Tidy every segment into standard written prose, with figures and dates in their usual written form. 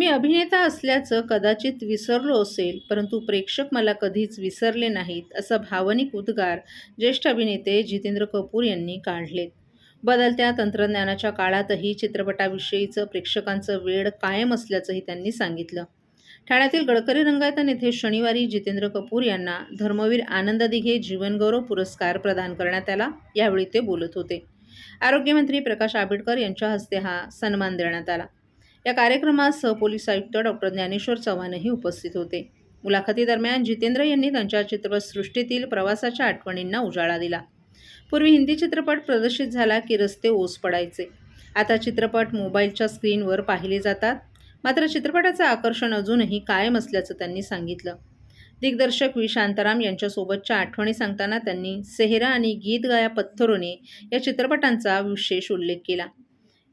मी अभिनेता असल्याचं कदाचित विसरलो असेल, परंतु प्रेक्षक मला कधीच विसरले नाहीत, असा भावनिक उद्गार ज्येष्ठ अभिनेते जितेंद्र कपूर यांनी काढलेत. बदलत्या तंत्रज्ञानाच्या काळातही चित्रपटाविषयीचं प्रेक्षकांचं वेड कायम असल्याचंही त्यांनी सांगितलं. ठाण्यातील गडकरी रंगायतन येथे शनिवारी जितेंद्र कपूर यांना धर्मवीर आनंद दिघे जीवनगौरव पुरस्कार प्रदान करण्यात आला. यावेळी ते बोलत होते. आरोग्यमंत्री प्रकाश आंबेडकर यांच्या हस्ते हा सन्मान देण्यात आला. या कार्यक्रमात सहपोलीस आयुक्त डॉ. ज्ञानेश्वर चव्हाणही उपस्थित होते. मुलाखतीदरम्यान जितेंद्र यांनी त्यांच्या चित्रपटसृष्टीतील प्रवासाच्या आठवणींना उजाळा दिला. पूर्वी हिंदी चित्रपट प्रदर्शित झाला की रस्ते ओस पडायचे. आता चित्रपट मोबाईलच्या स्क्रीनवर पाहिले जातात. मात्र चित्रपटाचं आकर्षण अजूनही कायम असल्याचं त्यांनी सांगितलं. दिग्दर्शक व्ही शांताराम यांच्यासोबतच्या आठवणी सांगताना त्यांनी सेहरा आणि गीत गाया पत्थरोने या चित्रपटांचा विशेष उल्लेख केला.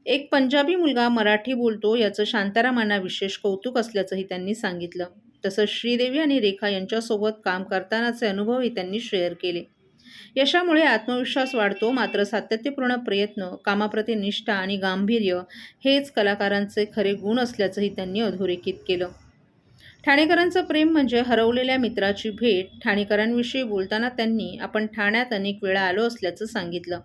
एक पंजाबी मुलगा मराठी बोलतो याचं शांतारामांना विशेष कौतुक असल्याचंही त्यांनी सांगितलं. तसंच श्रीदेवी आणि रेखा यांच्यासोबत काम करतानाचे अनुभवही त्यांनी शेअर केले. यशामुळे आत्मविश्वास वाढतो, मात्र सातत्यपूर्ण प्रयत्न, कामाप्रती निष्ठा आणि गांभीर्य हेच कलाकारांचे खरे गुण असल्याचंही त्यांनी अधोरेखित केलं. ठाणेकरांचं प्रेम म्हणजे हरवलेल्या मित्राची भेट. ठाणेकरांविषयी बोलताना त्यांनी आपण ठाण्यात अनेक वेळा आलो असल्याचं सांगितलं.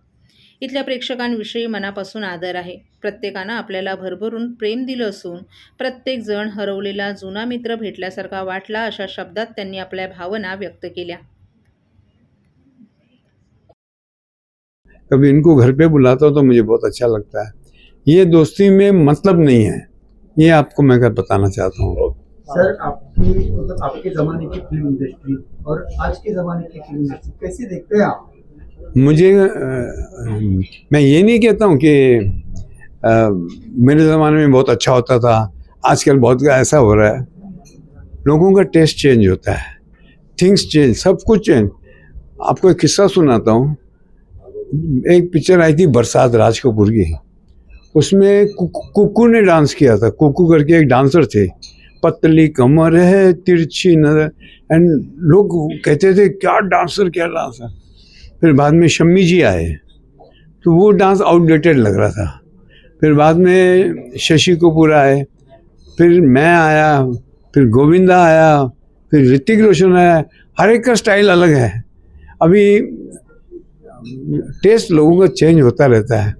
इथल्या प्रेक्षकांविषयी मनापासून आदर आहे. प्रत्येकानं आपल्याला भरभरून प्रेम दिलं असून प्रत्येकजण हरवलेला जुना मित्र भेटल्यासारखा वाटला, अशा शब्दात त्यांनी आपल्या भावना व्यक्त केल्या. कभी इनको घर पे बुलाता हूँ तो मुझे बहुत अच्छा लगता है. ये दोस्ती में मतलब नहीं है, ये आपको मैं बताना चाहता हूँ. सर, आपके ज़माने की फिल्म इंडस्ट्री और आज के ज़माने की फिल्म इंडस्ट्री कैसे देखते हैं आप? मुझे मैं ये नहीं कहता हूँ कि मेरे ज़माने में बहुत अच्छा होता था, आजकल बहुत ऐसा हो रहा है. लोगों का टेस्ट चेंज होता है, थिंग्स चेंज, सब कुछ चेंज. आपको एक किस्सा सुनाता हूँ. एक पिक्चर आई थी बरसात, राज कपूर की. उसमें कुकू ने डांस किया था. कुकू करके एक डांसर थे. पतली कमर है, तिरछी नजर, एंड लोग कहते थे क्या डांसर, क्या डांसर. फिर बाद में शम्मी जी आए तो वो डांस आउटडेटेड लग रहा था. फिर बाद में शशि कपूर आए, फिर मैं आया, फिर गोविंदा आया, फिर ऋतिक रोशन आया. हर एक का स्टाइल अलग है. अभी टेस्ट लोगों का चेंज होता रहता है.